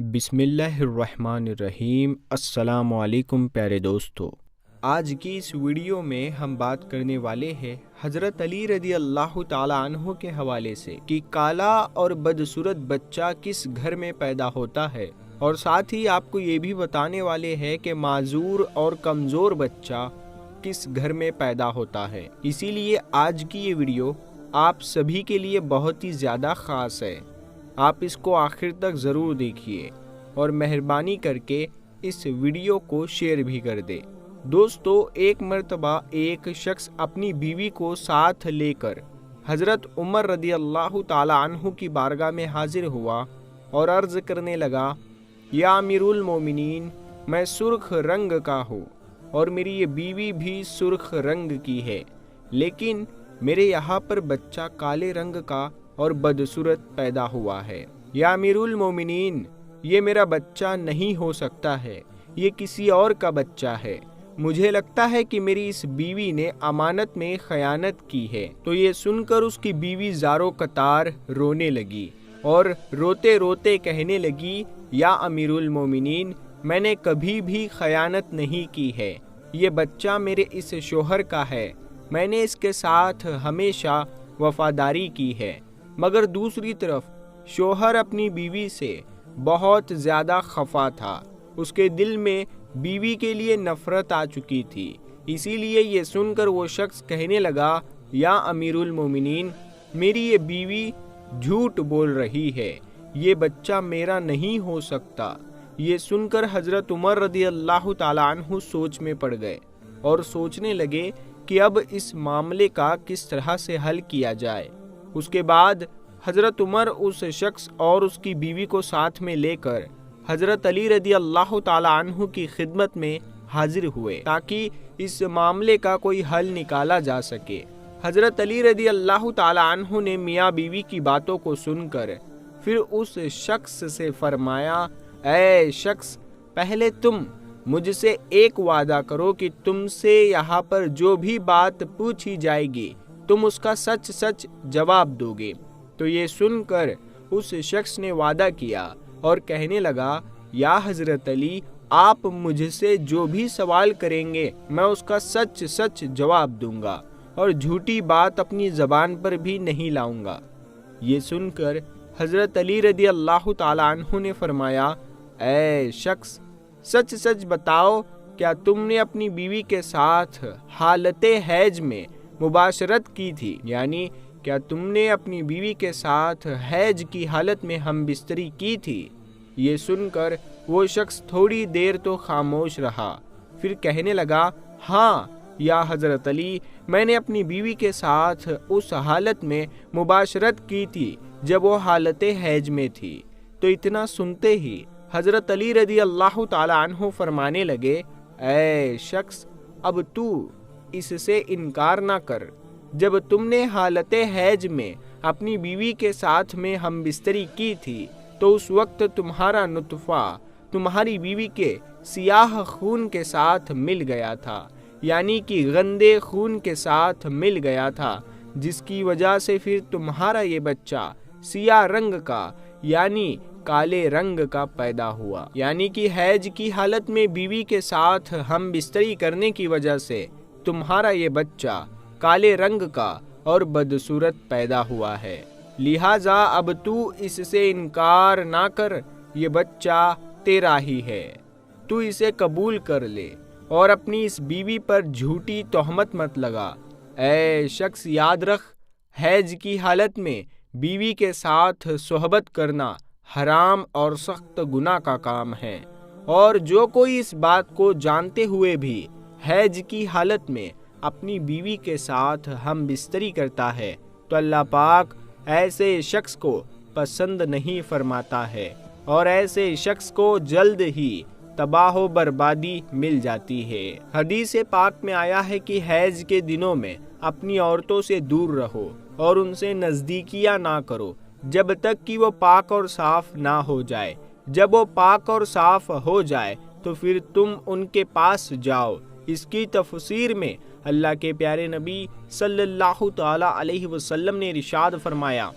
بسم اللہ الرحمن الرحیم۔ السلام علیکم پیارے دوستو، آج کی اس ویڈیو میں ہم بات کرنے والے ہیں حضرت علی رضی اللہ تعالی عنہ کے حوالے سے کہ کالا اور بدصورت بچہ کس گھر میں پیدا ہوتا ہے، اور ساتھ ہی آپ کو یہ بھی بتانے والے ہیں کہ معذور اور کمزور بچہ کس گھر میں پیدا ہوتا ہے۔ اسی لیے آج کی یہ ویڈیو آپ سبھی کے لیے بہت ہی زیادہ خاص ہے۔ آپ اس کو آخر تک ضرور دیکھیے اور مہربانی کر کے اس ویڈیو کو شیئر بھی کر دے۔ دوستو، ایک مرتبہ ایک شخص اپنی بیوی کو ساتھ لے کر حضرت عمر رضی اللہ تعالی عنہ کی بارگاہ میں حاضر ہوا اور عرض کرنے لگا، یا امیر المومنین، میں سرخ رنگ کا ہوں اور میری یہ بیوی بھی سرخ رنگ کی ہے، لیکن میرے یہاں پر بچہ کالے رنگ کا اور بدصورت پیدا ہوا ہے۔ یا امیر المومنین، یہ میرا بچہ نہیں ہو سکتا ہے، یہ کسی اور کا بچہ ہے۔ مجھے لگتا ہے کہ میری اس بیوی نے امانت میں خیانت کی ہے۔ تو یہ سن کر اس کی بیوی زارو قطار رونے لگی اور روتے روتے کہنے لگی، یا امیر المومنین، میں نے کبھی بھی خیانت نہیں کی ہے، یہ بچہ میرے اس شوہر کا ہے، میں نے اس کے ساتھ ہمیشہ وفاداری کی ہے۔ مگر دوسری طرف شوہر اپنی بیوی سے بہت زیادہ خفا تھا، اس کے دل میں بیوی کے لیے نفرت آ چکی تھی۔ اسی لیے یہ سن کر وہ شخص کہنے لگا، یا امیر المومنین، میری یہ بیوی جھوٹ بول رہی ہے، یہ بچہ میرا نہیں ہو سکتا۔ یہ سن کر حضرت عمر رضی اللہ تعالی عنہ سوچ میں پڑ گئے اور سوچنے لگے کہ اب اس معاملے کا کس طرح سے حل کیا جائے۔ اس کے بعد حضرت عمر اس شخص اور اس کی بیوی کو ساتھ میں لے کر حضرت علی رضی اللہ تعالی عنہ کی خدمت میں حاضر ہوئے تاکہ اس معاملے کا کوئی حل نکالا جا سکے۔ حضرت علی رضی اللہ تعالی عنہ نے میاں بیوی کی باتوں کو سن کر پھر اس شخص سے فرمایا، اے شخص، پہلے تم مجھ سے ایک وعدہ کرو کہ تم سے یہاں پر جو بھی بات پوچھی جائے گی تم اس کا سچ سچ جواب دو گے۔ تو یہ سن کر اس شخص نے وعدہ کیا اور کہنے لگا، یا حضرت علی، آپ مجھ سے جو بھی سوال کریں گے میں اس کا سچ سچ جواب دوں گا اور جھوٹی بات اپنی زبان پر بھی نہیں لاؤں گا۔ یہ سن کر حضرت علی رضی اللہ تعالی عنہ نے فرمایا، اے شخص، سچ سچ بتاؤ، کیا تم نے اپنی بیوی کے ساتھ حالت حیض میں مباشرت کی تھی؟ یعنی کیا تم نے اپنی بیوی کے ساتھ حیض کی حالت میں ہم بستری کی تھی؟ یہ سن کر وہ شخص تھوڑی دیر تو خاموش رہا، پھر کہنے لگا، ہاں یا حضرت علی، میں نے اپنی بیوی کے ساتھ اس حالت میں مباشرت کی تھی جب وہ حالت حیض میں تھی۔ تو اتنا سنتے ہی حضرت علی رضی اللہ تعالی عنہ فرمانے لگے، اے شخص، اب تو اس سے انکار نہ کر، جب تم نے حالت حیض میں اپنی بیوی کے ساتھ میں ہم بستری کی تھی تو اس وقت تمہارا نطفہ تمہاری بیوی کے سیاہ خون کے ساتھ مل گیا تھا، یعنی کہ گندے خون کے ساتھ مل گیا تھا، جس کی وجہ سے پھر تمہارا یہ بچہ سیاہ رنگ کا یعنی کالے رنگ کا پیدا ہوا۔ یعنی کہ حیض کی حالت میں بیوی کے ساتھ ہم بستری کرنے کی وجہ سے تمہارا یہ بچہ کالے رنگ کا اور بدصورت پیدا ہوا ہے، لہٰذا اب تو اس سے انکار نہ کر، یہ بچہ تیرا ہی ہے، تو اسے قبول کر لے اور اپنی اس بیوی پر جھوٹی تہمت مت لگا۔ اے شخص، یاد رکھ، حیض کی حالت میں بیوی کے ساتھ صحبت کرنا حرام اور سخت گناہ کا کام ہے، اور جو کوئی اس بات کو جانتے ہوئے بھی حیض کی حالت میں اپنی بیوی کے ساتھ ہم بستری کرتا ہے تو اللہ پاک ایسے شخص کو پسند نہیں فرماتا ہے اور ایسے شخص کو جلد ہی تباہ و بربادی مل جاتی ہے۔ حدیث پاک میں آیا ہے کہ حیض کے دنوں میں اپنی عورتوں سے دور رہو اور ان سے نزدیکیاں نہ کرو جب تک کہ وہ پاک اور صاف نہ ہو جائے۔ جب وہ پاک اور صاف ہو جائے تو پھر تم ان کے پاس جاؤ۔ اس کی تفسیر میں اللہ کے پیارے نبی صلی اللہ تعالی علیہ وسلم نے ارشاد فرمایا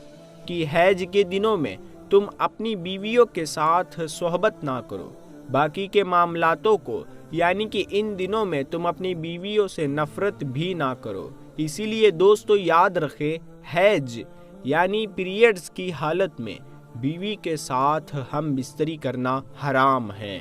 کہ حیض کے دنوں میں تم اپنی بیویوں کے ساتھ صحبت نہ کرو، باقی کے معاملاتوں کو یعنی کہ ان دنوں میں تم اپنی بیویوں سے نفرت بھی نہ کرو۔ اسی لیے دوستو یاد رکھے، حیض یعنی پیریڈز کی حالت میں بیوی کے ساتھ ہم بستری کرنا حرام ہے،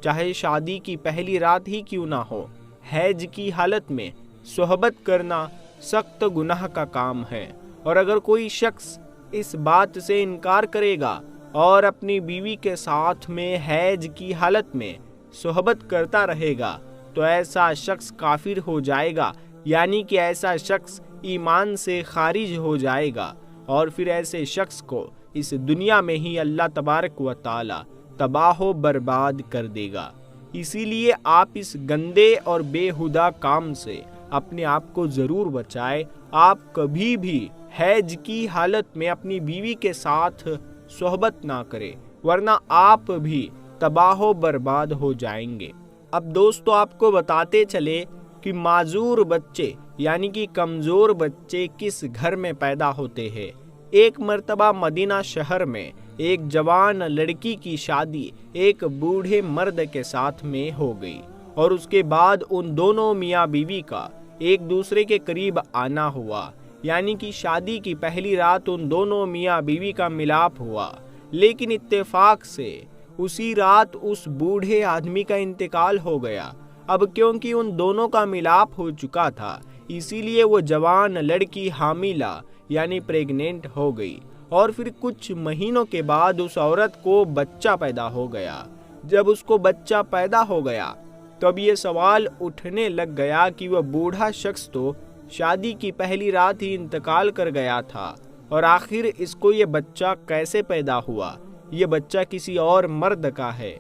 چاہے شادی کی پہلی رات ہی کیوں نہ ہو۔ حیض کی حالت میں صحبت کرنا سخت گناہ کا کام ہے، اور اگر کوئی شخص اس بات سے انکار کرے گا اور اپنی بیوی کے ساتھ میں حیض کی حالت میں صحبت کرتا رہے گا تو ایسا شخص کافر ہو جائے گا، یعنی کہ ایسا شخص ایمان سے خارج ہو جائے گا، اور پھر ایسے شخص کو اس دنیا میں ہی اللہ تبارک و تعالی تباہ و برباد کر دے گا۔ اسی لیے آپ اس گندے اور بے ہدہ کام سے اپنے آپ کو ضرور بچائے۔ آپ کبھی بھی حیض کی حالت میں اپنی بیوی کے ساتھ صحبت نہ کرے، ورنہ آپ بھی تباہ و برباد ہو جائیں گے۔ اب دوستو آپ کو بتاتے چلے کہ معذور بچے یعنی کہ کمزور بچے کس گھر میں پیدا ہوتے ہیں۔ ایک مرتبہ مدینہ شہر میں ایک جوان لڑکی کی شادی ایک بوڑھے مرد کے ساتھ میں ہو گئی، اور اس کے بعد ان دونوں میاں بیوی کا ایک دوسرے کے قریب آنا ہوا، یعنی کہ شادی کی پہلی رات ان دونوں میاں بیوی کا ملاپ ہوا، لیکن اتفاق سے اسی رات اس بوڑھے آدمی کا انتقال ہو گیا۔ اب کیونکہ ان دونوں کا ملاپ ہو چکا تھا، اسی لیے وہ جوان لڑکی حاملہ یعنی پریگننٹ ہو گئی، اور پھر کچھ مہینوں کے بعد اس عورت کو بچہ پیدا ہو گیا۔ جب اس کو بچہ پیدا ہو گیا تو اب یہ سوال اٹھنے لگ گیا کہ وہ بوڑھا شخص تو شادی کی پہلی رات ہی انتقال کر گیا تھا، اور آخر اس کو یہ بچہ کیسے پیدا ہوا؟ یہ بچہ کسی اور مرد کا ہے۔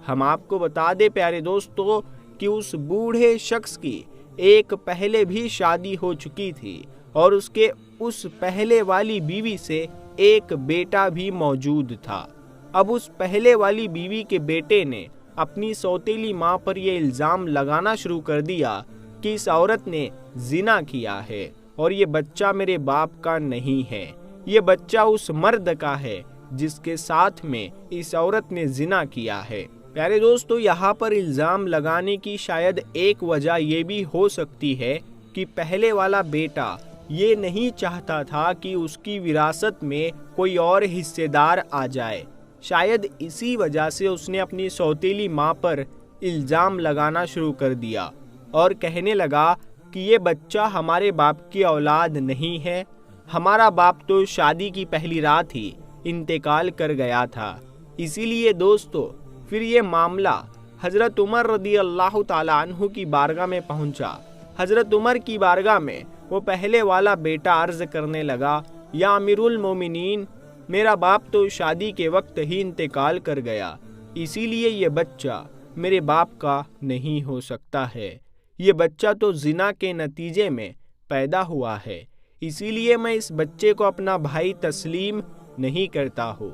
ہم آپ کو بتا دیں پیارے دوستو کہ اس بوڑھے شخص کی ایک پہلے بھی شادی ہو چکی تھی، اور اس کے اس پہلے والی بیوی سے ایک بیٹا بھی موجود تھا۔ اب اس پہلے والی بیوی کے بیٹے نے اپنی سوتیلی ماں پر یہ الزام لگانا شروع کر دیا کہ اس عورت نے زنا کیا ہے، اور یہ بچہ میرے باپ کا نہیں ہے، یہ بچہ اس مرد کا ہے جس کے ساتھ میں اس عورت نے زنا کیا ہے۔ پیارے دوستو یہاں پر الزام لگانے کی شاید ایک وجہ یہ بھی ہو سکتی ہے کہ پہلے والا بیٹا یہ نہیں چاہتا تھا کہ اس کی وراثت میں کوئی اور حصے دار آ جائے، شاید اسی وجہ سے اس نے اپنی سوتیلی ماں پر الزام لگانا شروع کر دیا اور کہنے لگا کہ یہ بچہ ہمارے باپ کی اولاد نہیں ہے، ہمارا باپ تو شادی کی پہلی رات ہی انتقال کر گیا تھا۔ اسی لیے دوستو پھر یہ معاملہ حضرت عمر رضی اللہ تعالیٰ عنہ کی بارگاہ میں پہنچا۔ حضرت عمر کی بارگاہ میں وہ پہلے والا بیٹا عرض کرنے لگا، یا امیر المومنین، میرا باپ تو شادی کے وقت ہی انتقال کر گیا، اسی لیے یہ بچہ میرے باپ کا نہیں ہو سکتا ہے، یہ بچہ تو زنا کے نتیجے میں پیدا ہوا ہے، اسی لیے میں اس بچے کو اپنا بھائی تسلیم نہیں کرتا ہوں۔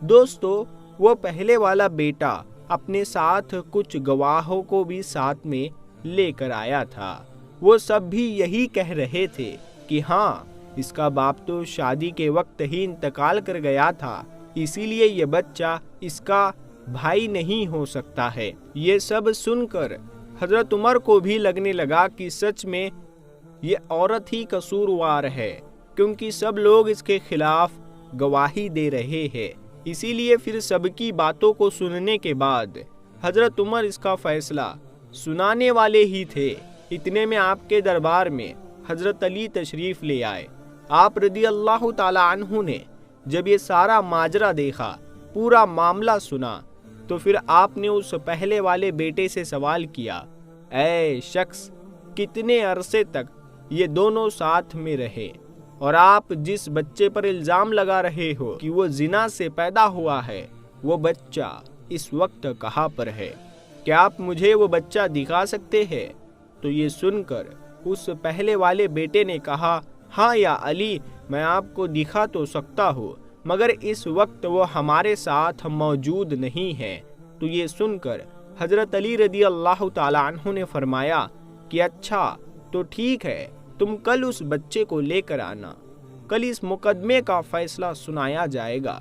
دوستو وہ پہلے والا بیٹا اپنے ساتھ کچھ گواہوں کو بھی ساتھ میں لے کر آیا تھا، وہ سب بھی یہی کہہ رہے تھے کہ ہاں اس کا باپ تو شادی کے وقت ہی انتقال کر گیا تھا، اسی لیے یہ بچہ اس کا بھائی نہیں ہو سکتا ہے۔ یہ سب سن کر حضرت عمر کو بھی لگنے لگا کہ سچ میں یہ عورت ہی قصوروار ہے، کیونکہ سب لوگ اس کے خلاف گواہی دے رہے ہیں۔ اسی لیے پھر سب کی باتوں کو سننے کے بعد حضرت عمر اس کا فیصلہ سنانے والے ہی تھے، اتنے میں آپ کے دربار میں حضرت علی تشریف لے آئے۔ آپ رضی اللہ تعالیٰ عنہ نے جب یہ سارا ماجرا دیکھا، پورا معاملہ سنا، تو پھر آپ نے اس پہلے والے بیٹے سے سوال کیا، اے شخص، کتنے عرصے تک یہ دونوں ساتھ میں رہے، اور آپ جس بچے پر الزام لگا رہے ہو کہ وہ زنا سے پیدا ہوا ہے، وہ بچہ اس وقت کہاں پر ہے؟ کیا آپ مجھے وہ بچہ دکھا سکتے ہیں؟ تو یہ سن کر اس پہلے والے بیٹے نے کہا، ہاں یا علی، میں آپ کو دکھا تو سکتا ہوں، مگر اس وقت وہ ہمارے ساتھ موجود نہیں ہے۔ تو یہ سن کر حضرت علی رضی اللہ تعالیٰ عنہ نے فرمایا کہ اچھا تو ٹھیک ہے، تم کل اس بچے کو لے کر آنا، کل اس مقدمے کا فیصلہ سنایا جائے گا۔